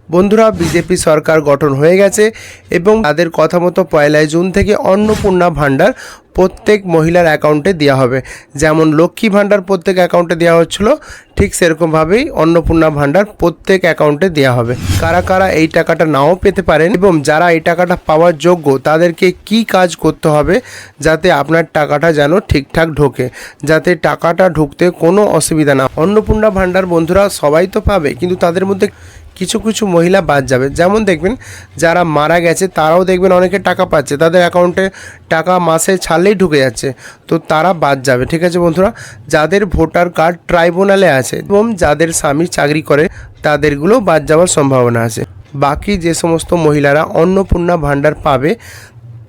বন্ধুরা, বিজেপি সরকার গঠন হয়ে গেছে এবং তাদের কথা মতো 1 জুন থেকে অন্নপূর্ণা ভাণ্ডার প্রত্যেক মহিলার অ্যাকাউন্টে দেওয়া হবে। যেমন লক্ষ্মী ভাণ্ডার প্রত্যেক অ্যাকাউন্টে দেওয়া হচ্ছিল, ঠিক সেরকমভাবেই অন্নপূর্ণা ভাণ্ডার প্রত্যেক অ্যাকাউন্টে দেওয়া হবে। কারা কারা এই টাকাটা নাও পেতে পারেন এবং যারা এই টাকাটা পাওয়ার যোগ্য তাদেরকে কি কাজ করতে হবে যাতে আপনার টাকাটা যেন ঠিকঠাক ঢোকে, যাতে টাকাটা ঢুকতে কোনো অসুবিধা না। অন্নপূর্ণা ভাণ্ডার বন্ধুরা সবাই তো পাবে, কিন্তু তাদের মধ্যে কিছু কিছু মহিলা বাদ যাবে। যেমন দেখবেন যারা মারা গেছে তারাও দেখবেন অনেকে টাকা পাচ্ছে, তাদের অ্যাকাউন্টে টাকা মাসে ছাড়লেই ঢুকে যাচ্ছে, তো তারা বাদ যাবে। ঠিক আছে বন্ধুরা, যাদের ভোটার কার্ড ট্রাইব্যুনালে আছে এবং যাদের স্বামী চাকরি করে তাদেরগুলো বাদ যাওয়ার সম্ভাবনা আছে। বাকি যে সমস্ত মহিলারা অন্নপূর্ণা ভাণ্ডার পাবে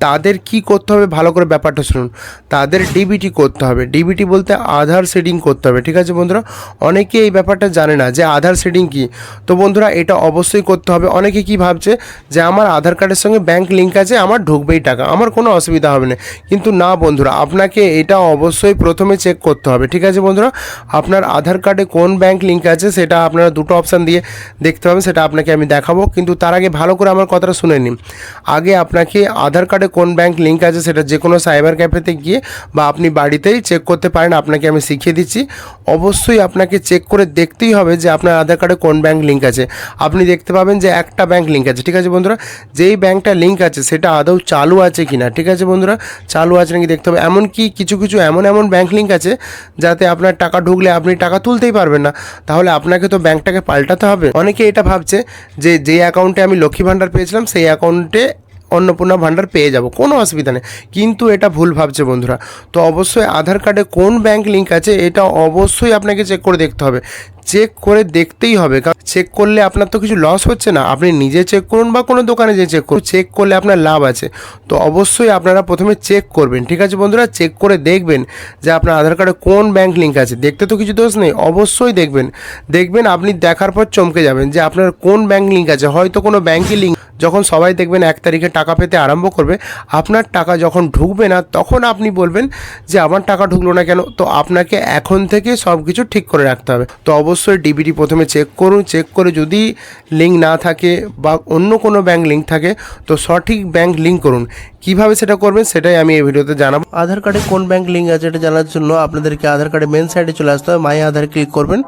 তাদের কি করতে হবে ভালো করে ব্যাপারটা শুনুন। তাদের ডিবিটি করতে হবে। ডিবিটি বলতে আধার সিডিং করতে হবে। ঠিক আছে বন্ধুরা, অনেকে এই ব্যাপারটা জানে না যে আধার সিডিং কি। তো বন্ধুরা এটা অবশ্যই করতে হবে। অনেকে কি ভাবছে যে আমার আধার কার্ডের সঙ্গে ব্যাংক লিঙ্ক আছে, আমার ঢুকবেই টাকা, আমার কোনো অসুবিধা হবে না। কিন্তু না বন্ধুরা, আপনাকে এটা অবশ্যই প্রথমে চেক করতে হবে। ঠিক আছে বন্ধুরা, আপনার আধার কার্ডে কোন ব্যাংক লিঙ্ক আছে সেটা আপনারা দুটো অপশান দিয়ে দেখতে পাবেন, সেটা আপনাকে আমি দেখাবো। কিন্তু তার আগে ভালো করে আমার কথাটা শুনে নিন। আগে আপনাকে আধার কার্ডে কোন ব্যাংক লিঙ্ক আছে সেটা যে কোনো সাইবার ক্যাফেতে গিয়ে বা আপনি বাড়িতেই চেক করতে পারেন, আপনাকে আমি শিখিয়ে দিচ্ছি। অবশ্যই আপনাকে চেক করে দেখতেই হবে যে আপনার আধার কার্ডে কোন ব্যাংক লিঙ্ক আছে। আপনি দেখতে পাবেন যে একটা ব্যাংক লিঙ্ক আছে। ঠিক আছে বন্ধুরা, যেই ব্যাংকটা লিঙ্ক আছে সেটা আদৌ চালু আছে কিনা। ঠিক আছে বন্ধুরা, চালু আছে নাকি দেখতে হবে। এমনকি কিছু কিছু এমন ব্যাংক লিঙ্ক আছে যাতে আপনার টাকা ঢুকলে আপনি টাকা তুলতেই পারবেন না, তাহলে আপনাকে তো ব্যাংকটাকে পাল্টাতে হবে। অনেকে এটা ভাবছে যে যেই অ্যাকাউন্টে আমি লক্ষ্মী ভাণ্ডার পেয়েছিলাম সেই অ্যাকাউন্টে অন্নপূর্ণা ভাণ্ডার পেয়ে যাব, কোনো অসুবিধা নেই, কিন্তু এটা ভুল ভাবছে বন্ধুরা। তো অবশ্যই আধার কার্ডে কোন ব্যাংক লিঙ্ক আছে এটা অবশ্যই আপনাকে চেক করে দেখতে হবে। চেক করে দেখতেই হবে, কারণ চেক করলে আপনার তো কিছু লস হচ্ছে না। আপনি নিজে চেক করুন বা কোনো দোকানে যেয়ে চেক করুন, চেক করলে আপনার লাভ আছে। তো অবশ্যই আপনারা প্রথমে চেক করবেন। ঠিক আছে বন্ধুরা, চেক করে দেখবেন যে আপনার আধার কার্ডে কোন ব্যাংক লিঙ্ক আছে। দেখতে তো কিছু দোষ নেই, অবশ্যই দেখবেন আপনি দেখার পর চমকে যাবেন যে আপনার কোন ব্যাংক লিঙ্ক আছে। হয়তো কোনো ব্যাংকের লিঙ্ক, যখন সবাই দেখবেন 1 তারিখে টাকা পেতে আরম্ভ করবে, আপনার টাকা যখন ঢুকবে না তখন আপনি বলবেন যে আমার টাকা ঢুকলো না কেন। তো আপনাকে এখন থেকে সব কিছু ঠিক করে রাখতে হবে। তো অবশ্যই ডিবিটি প্রথমে চেক করুন। চেক করে যদি লিঙ্ক না থাকে বা অন্য কোনো ব্যাংক লিঙ্ক থাকে তো সঠিক ব্যাংক লিঙ্ক করুন। কিভাবে সেটা করবেন সেটাই আমি এই ভিডিওতে জানাবো। আধার কার্ডে কোন ব্যাংক লিঙ্ক আছে এটা জানার জন্য আপনাদেরকে আধার কার্ডে মেন সাইডে চলে আসতে হবে। মাই আধার ক্লিক করবেন,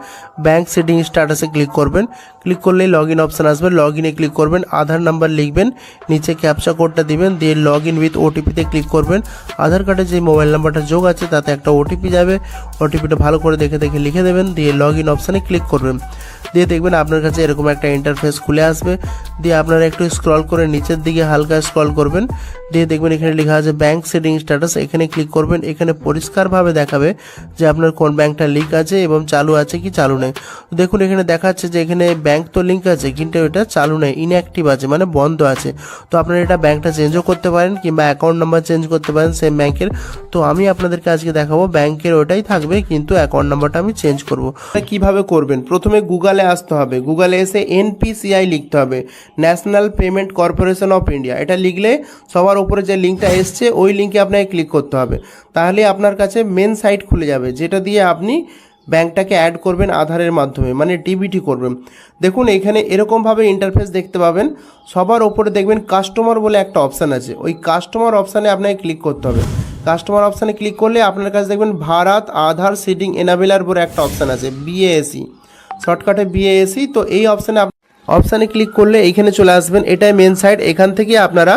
ব্যাংক সেটিং স্ট্যাটাসে ক্লিক করবেন। ক্লিক করলেই লগ ইন অপশান আসবে, লগ ইনে ক্লিক করবেন, আধার নাম্বার লিখবেন, নিচে ক্যাপচা কোডটা দিবেন, দিয়ে লগ ইন উইথ ওটিপিতে ক্লিক করবেন। আধার কার্ডে যে মোবাইল নাম্বারটা যোগ আছে তাতে একটা ওটিপি যাবে, ওটিপিটা ভালো করে দেখে লিখে দেবেন, দিয়ে লগ ইন অপশানে ক্লিক করবেন। দিয়ে দেখবেন আপনার কাছে এরকম একটা ইন্টারফেস খুলে আসবে। দিয়ে আপনারা একটু স্ক্রল করে নিচের দিকে হালকা স্ক্রল করবেন, দিয়ে দেখবেন এখানে লেখা আছে ব্যাংক সেটিং স্ট্যাটাস, এখানে ক্লিক করবেন। এখানে পরিষ্কারভাবে দেখাবে যে আপনার কোন ব্যাংকটা লিঙ্ক আছে এবং চালু আছে কি চালু নেই। দেখুন এখানে দেখাচ্ছে যে এখানে ব্যাংক তো লিঙ্ক আছে কিন্তু এটা চালু নেই, ইনঅ্যাক্টিভ আছে, মানে বন্ধ আছে। তো আপনারা এটা ব্যাংকটা চেঞ্জও করতে পারেন কিংবা অ্যাকাউন্ট নাম্বার চেঞ্জ করতে পারেন সেম ব্যাংকের। তো আমি আপনাদেরকে আজকে দেখাবো ব্যাংকের ওটাই থাকবে কিন্তু অ্যাকাউন্ট নাম্বারটা আমি চেঞ্জ করব। কিভাবে করবেন, প্রথমে গুগলে আসতে হবে। গুগলে এসে NPCI লিখতে হবে, national payment corporation of India. এটা লিখলে সবার উপরে যে লিঙ্কটা এসছে ওই লিঙ্কে আপনাকে ক্লিক করতে হবে। তাহলে আপনার কাছে মেন সাইট খুলে যাবে, যেটা দিয়ে আপনি ব্যাংকটাকে অ্যাড করবেন আধারের মাধ্যমে, মানে ডিবিটি করবেন। দেখুন এখানে এরকমভাবে ইন্টারফেস দেখতে পাবেন। সবার ওপরে দেখবেন কাস্টমার বলে একটা অপশান আছে, ওই কাস্টমার অপশানে আপনাকে ক্লিক করতে হবে। কাস্টমার অপশানে ক্লিক করলে আপনার কাছে দেখবেন ভারত আধার সিডিং এনাবেলার বলে একটা অপশান আছে, BASE, শর্টকাটে BASE। তো এই অপশানে ক্লিক করলে এইখানে চলে আসবেন, এটাই মেন সাইট। এখান থেকে আপনারা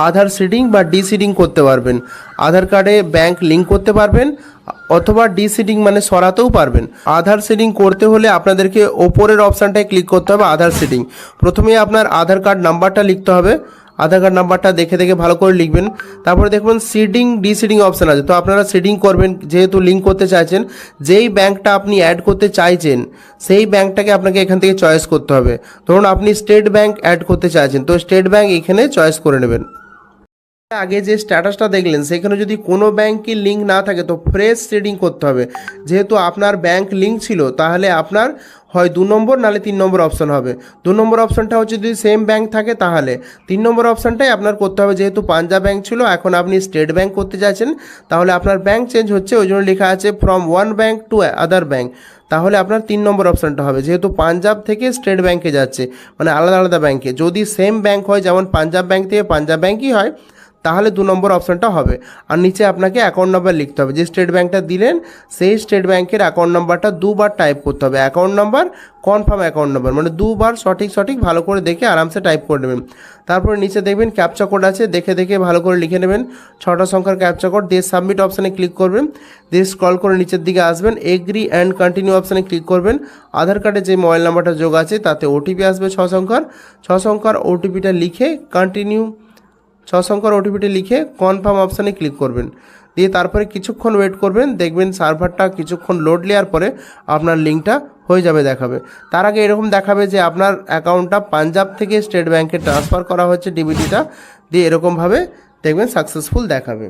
আধার সিডিং বা ডিসিডিং করতে পারবেন, আধার কার্ডে ব্যাংক লিঙ্ক করতে পারবেন অথবা ডিসিডিং মানে সরাতেও পারবেন। আধার সিডিং করতে হলে আপনাদেরকে ওপরের অপশানটায় ক্লিক করতে হবে, আধার সিডিং। প্রথমে আপনার আধার কার্ড নাম্বারটা লিখতে হবে, আধার কার্ড নাম্বারটা দেখে ভালো করে লিখবেন। তারপরে দেখবেন সিডিং ডিসিডিং অপশান আছে, তো আপনারা সিডিং করবেন যেহেতু লিঙ্ক করতে চাইছেন। যেই ব্যাংকটা আপনি অ্যাড করতে চাইছেন সেই ব্যাংকটাকে আপনাকে এখান থেকে চয়েস করতে হবে। ধরুন আপনি স্টেট ব্যাংক অ্যাড করতে চাইছেন, তো স্টেট ব্যাংক এখানে চয়েস করে নেবেন। আগে যে স্ট্যাটাসটা দেখলেন সেখানে যদি কোনো ব্যাংকের লিঙ্ক না থাকে তো ফ্রেশ সেটিং করতে হবে। যেহেতু আপনার ব্যাংক লিঙ্ক ছিল তাহলে আপনার হয় 2 নম্বর নাহলে 3 নম্বর অপশন হবে। 2 নম্বর অপশনটা হচ্ছে যদি সেম ব্যাংক থাকে তাহলে 3 নম্বর অপশনটাই আপনার করতে হবে। যেহেতু পাঞ্জাব ব্যাংক ছিল এখন আপনি স্টেট ব্যাংক করতে চাইছেন তাহলে আপনার ব্যাংক চেঞ্জ হচ্ছে, ওই জন্য লেখা আছে from one bank to other bank, তাহলে আপনার 3 নম্বর অপশনটা হবে। যেহেতু পাঞ্জাব থেকে স্টেট ব্যাংকে যাচ্ছে মানে আলাদা আলাদা ব্যাংকে, যদি সেম ব্যাংক হয় যেমন পাঞ্জাব ব্যাংক থেকে পাঞ্জাব ব্যাংকই হয় তাহলে 2 নম্বর অপশনটা হবে। আর নিচে আপনাকে অ্যাকাউন্ট নাম্বার লিখতে হবে, যে স্টেট ব্যাংকটা দিলেন সেই স্টেট ব্যাংকের অ্যাকাউন্ট নাম্বারটা 2বার টাইপ করতে হবে। Account number confirm account number মানে 2বার সঠিক ভালো করে দেখে আরামসে টাইপ করে নেবেন। তারপরে নিচে দেখবেন ক্যাপচা কোড আছে, দেখে ভালো করে লিখে নেবেন 6টা সংখ্যার ক্যাপচা কোড দিয়ে সাবমিট অপশানে ক্লিক করবেন, দিয়ে স্ক্রল করে নিচের দিকে আসবেন, এগ্রি অ্যান্ড কন্টিনিউ অপশানে ক্লিক করবেন। আধার কার্ডে যে মোবাইল নাম্বারটা যোগ আছে তাতে ওটিপি আসবে 6 সংখ্যার ওটিপিটা লিখে কন্টিনিউ 6 সংখ্যার ওটিপিটি লিখে কনফার্ম অপশানে ক্লিক করবেন, দিয়ে তারপরে কিছুক্ষণ ওয়েট করবেন, দেখবেন সার্ভারটা কিছুক্ষণ লোড নেওয়ার পরে আপনার লিঙ্কটা হয়ে যাবে দেখাবে। তার আগে এরকম দেখাবে যে আপনার অ্যাকাউন্টটা পাঞ্জাব থেকে স্টেট ব্যাংকে ট্রান্সফার করা হচ্ছে ডিবিটিটা, দিয়ে এরকমভাবে দেখবেন সাকসেসফুল দেখাবে।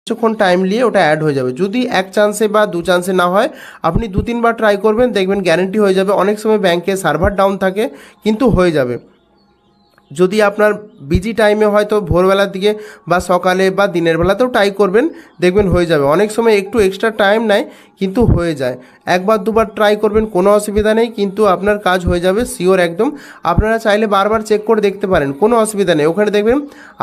কিছুক্ষণ টাইম নিয়ে ওটা অ্যাড হয়ে যাবে। যদি 1 চান্সে বা 2 চান্সে না হয় আপনি 2-3 বার ট্রাই করবেন, দেখবেন গ্যারেন্টি হয়ে যাবে। অনেক সময় ব্যাংকে সার্ভার ডাউন থাকে কিন্তু হয়ে যাবে। যদি আপনার বিজি টাইমে হয়তো ভোরবেলার দিকে বা সকালে বা দিনের বেলাতেও ট্রাই করবেন, দেখবেন হয়ে যাবে। অনেক সময় একটু এক্সট্রা টাইম নেয় কিন্তু হয়ে যায়। 1-2বার ট্রাই করবেন, কোনো অসুবিধা নেই, কিন্তু আপনার কাজ হয়ে যাবে শিওর একদম। আপনারা চাইলে বারবার চেক করে দেখতে পারেন, কোনো অসুবিধা নেই। ওখানে দেখবেন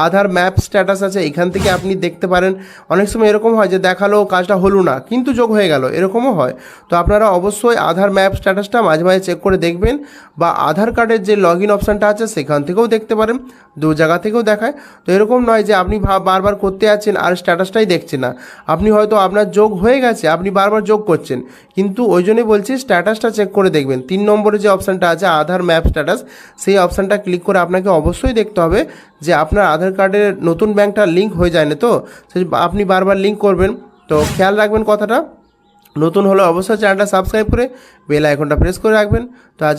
আধার ম্যাপ স্ট্যাটাস আছে, এখান থেকে আপনি দেখতে পারেন। অনেক সময় এরকম হয় যে দেখালো কাজটা হলো না কিন্তু যোগ হয়ে গেল, এরকমও হয়। তো আপনারা অবশ্যই আধার ম্যাপ স্ট্যাটাসটা মাঝে মাঝে চেক করে দেখবেন, বা আধার কার্ডের যে লগ ইন অপশানটা আছে সেখান থেকেও দেখতে পারেন, 2 জায়গা থেকেও দেখায়। তো এরকম নয় যে আপনি বারবার করতে যাচ্ছেন আর স্ট্যাটাসটাই দেখছেন না। আপনি হয়তো আপনার যোগ হয়ে গেছে, আপনি বারবার যোগ করছেন, কিন্তু ওই জন্যই বলছি স্ট্যাটাসটা চেক করে দেখবেন। 3 নম্বরে যে অপশানটা আছে আধার ম্যাপ স্ট্যাটাস, সেই অপশানটা ক্লিক করে আপনাকে অবশ্যই দেখতে হবে যে আপনার আধার কার্ডের নতুন ব্যাংকটা লিঙ্ক হয়ে যায় না, তো আপনি বারবার লিঙ্ক করবেন। তো খেয়াল রাখবেন কথাটা। নতুন হলে অবশ্যই চ্যানেলটা সাবস্ক্রাইব করে বেল আইকনটা প্রেস করে রাখবেন। তো আজ